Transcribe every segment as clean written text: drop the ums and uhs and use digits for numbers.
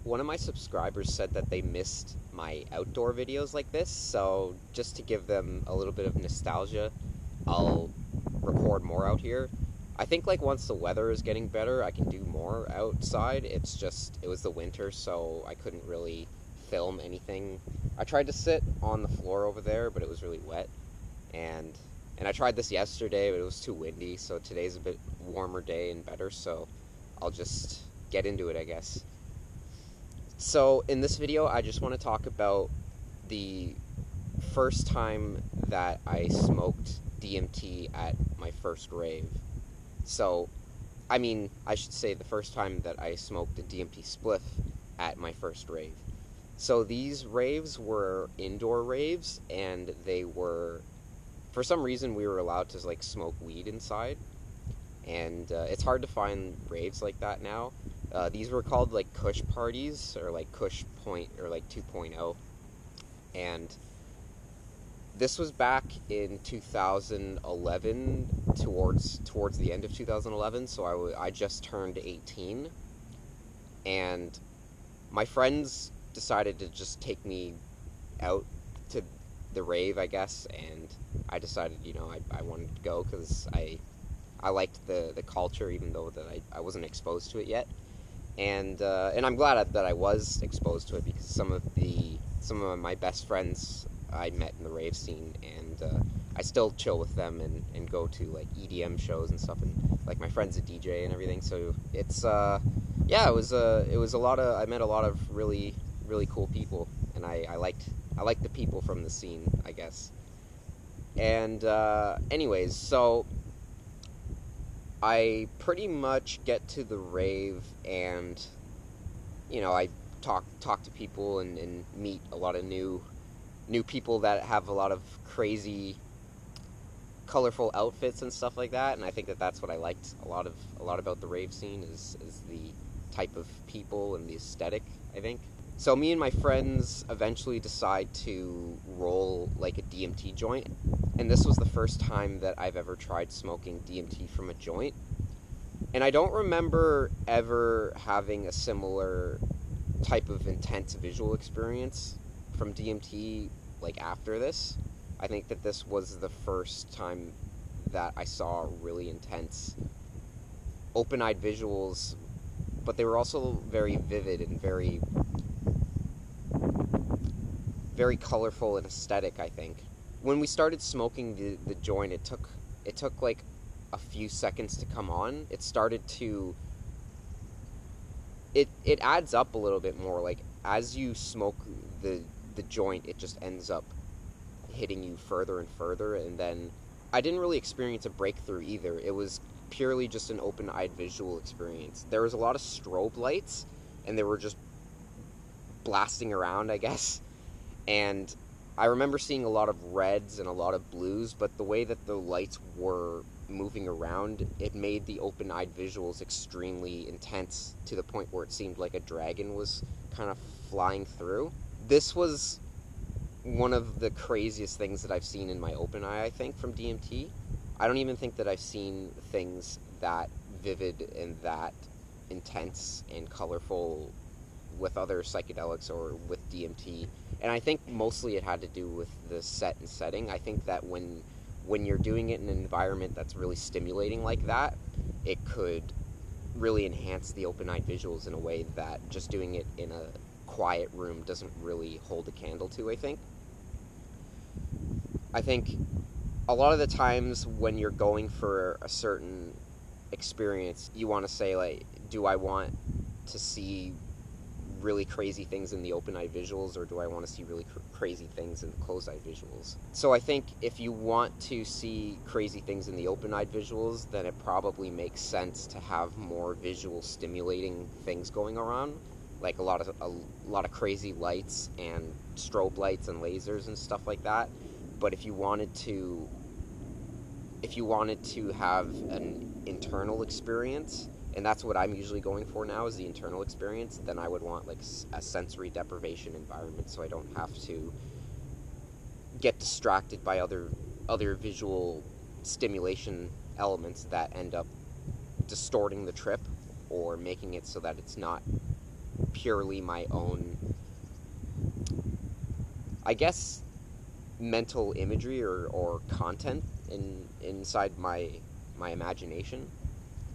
one of my subscribers said that they missed my outdoor videos like this, so just to give them a little bit of nostalgia, I'll record more out here. I think like once the weather is getting better, I can do more outside. It's just, it was the winter, so I couldn't really film anything. I tried to sit on the floor over there, but it was really wet, and I tried this yesterday, but it was too windy, so today's a bit warmer day and better, so I'll just get into it, I guess. So in this video, I just want to talk about the first time that I smoked DMT at my first rave. So, I mean, I should say the first time that I smoked a DMT spliff at my first rave. So these raves were indoor raves, and they were, for some reason, we were allowed to like smoke weed inside. And it's hard to find raves like that now. These were called like Kush parties, or like Kush Point, or like 2.0. And this was back in 2011, towards the end of 2011. So I just turned 18, and my friends decided to just take me out to the rave, I guess, and I decided, you know, I wanted to go because I liked the culture, even though that I wasn't exposed to it yet, and I'm glad that I was exposed to it, because some of my best friends I met in the rave scene, and I still chill with them and go to like EDM shows and stuff, and like my friend's a DJ and everything. So it's yeah, it was a lot of, I met a lot of really cool people, and I liked the people from the scene, I guess. And anyways, so I pretty much get to the rave, and you know, I talk to people and meet a lot of new people that have a lot of crazy, colorful outfits and stuff like that. And I think that that's what I liked a lot about the rave scene, is the type of people and the aesthetic, I think. So me and my friends eventually decide to roll like a DMT joint, and this was the first time that I've ever tried smoking DMT from a joint. And I don't remember ever having a similar type of intense visual experience from DMT like after this. I think that this was the first time that I saw really intense open-eyed visuals, but they were also very vivid and very colorful and aesthetic, I think. When we started smoking the joint, it took like a few seconds to come on. It started to, it adds up a little bit more. Like, as you smoke the joint, it just ends up hitting you further and further. And then I didn't really experience a breakthrough either. It was purely just an open-eyed visual experience. There was a lot of strobe lights, and they were just blasting around, I guess. And I remember seeing a lot of reds and a lot of blues, but the way that the lights were moving around, it made the open-eyed visuals extremely intense, to the point where it seemed like a dragon was kind of flying through. This was one of the craziest things that I've seen in my open eye, I think, from DMT. I don't even think that I've seen things that vivid and that intense and colorful with other psychedelics or with DMT. And I think mostly it had to do with the set and setting. I think that when you're doing it in an environment that's really stimulating like that, it could really enhance the open-eyed visuals in a way that just doing it in a quiet room doesn't really hold a candle to, I think. I think a lot of the times when you're going for a certain experience, you want to say, like, do I want to see really crazy things in the open-eye visuals, or do I want to see really crazy things in the closed-eye visuals? So I think if you want to see crazy things in the open-eyed visuals, then it probably makes sense to have more visual stimulating things going around, like a lot of crazy lights and strobe lights and lasers and stuff like that. But if you wanted to have an internal experience, and that's what I'm usually going for now, is the internal experience, then I would want like a sensory deprivation environment, so I don't have to get distracted by other visual stimulation elements that end up distorting the trip or making it so that it's not purely my own, I guess, mental imagery or content inside my imagination.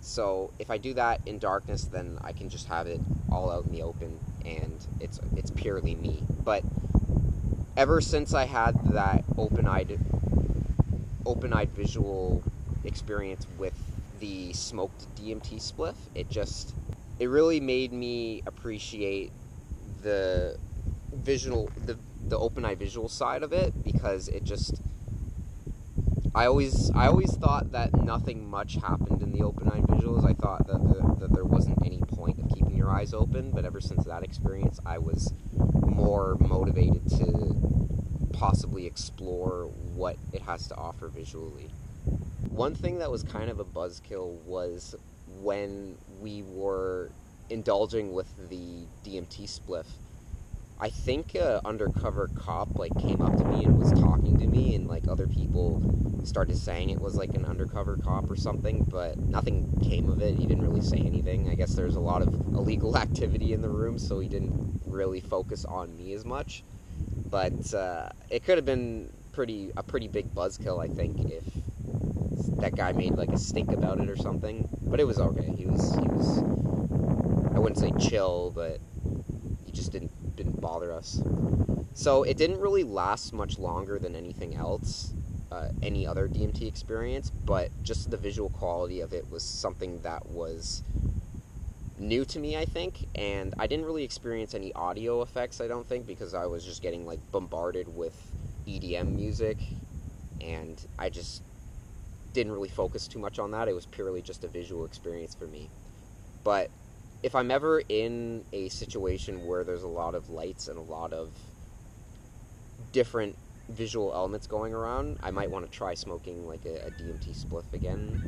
So if I do that in darkness, then I can just have it all out in the open, and it's purely me. But ever since I had that open-eyed visual experience with the smoked DMT spliff, it really made me appreciate the open-eye visual side of it, because I always thought that nothing much happened in the open-eye visuals. I thought that there wasn't any point of keeping your eyes open, but ever since that experience, I was more motivated to possibly explore what it has to offer visually. One thing that was kind of a buzzkill was when we were indulging with the DMT spliff. I think an undercover cop came up to me and was talking to me, and other people started saying it was an undercover cop or something, but nothing came of it. He didn't really say anything. I guess there's a lot of illegal activity in the room, so he didn't really focus on me as much. But it could have been a pretty big buzzkill, I think, if that guy made a stink about it or something. But it was okay. He was I wouldn't say chill, but he just didn't bother us. So it didn't really last much longer than anything else, any other DMT experience, but just the visual quality of it was something that was new to me, I think, and I didn't really experience any audio effects, I don't think, because I was just getting bombarded with EDM music, and I just didn't really focus too much on that. It was purely just a visual experience for me. But if I'm ever in a situation where there's a lot of lights and a lot of different visual elements going around, I might want to try smoking a DMT spliff again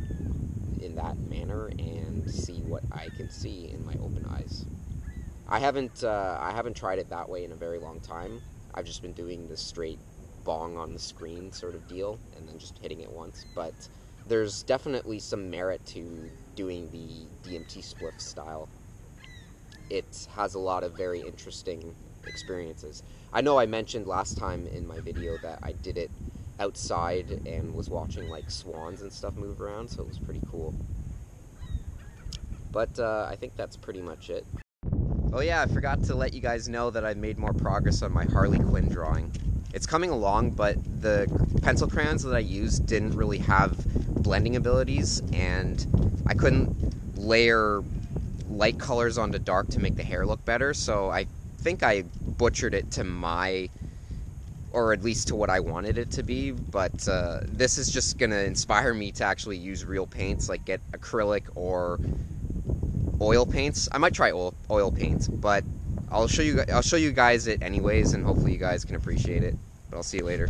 in that manner and see what I can see in my open eyes. I haven't tried it that way in a very long time. I've just been doing the straight bong on the screen sort of deal and then just hitting it once, but there's definitely some merit to doing the DMT spliff style. It has a lot of very interesting experiences. I know I mentioned last time in my video that I did it outside and was watching swans and stuff move around, so it was pretty cool. But I think that's pretty much it. Oh yeah, I forgot to let you guys know that I made more progress on my Harley Quinn drawing. It's coming along, but the pencil crayons that I used didn't really have blending abilities, and I couldn't layer light colors onto dark to make the hair look better, so I think I butchered it to or at least to what I wanted it to be, but this is just going to inspire me to actually use real paints, get acrylic or oil paints. I might try oil paints, but I'll show you guys it anyways, and hopefully you guys can appreciate it. But I'll see you later.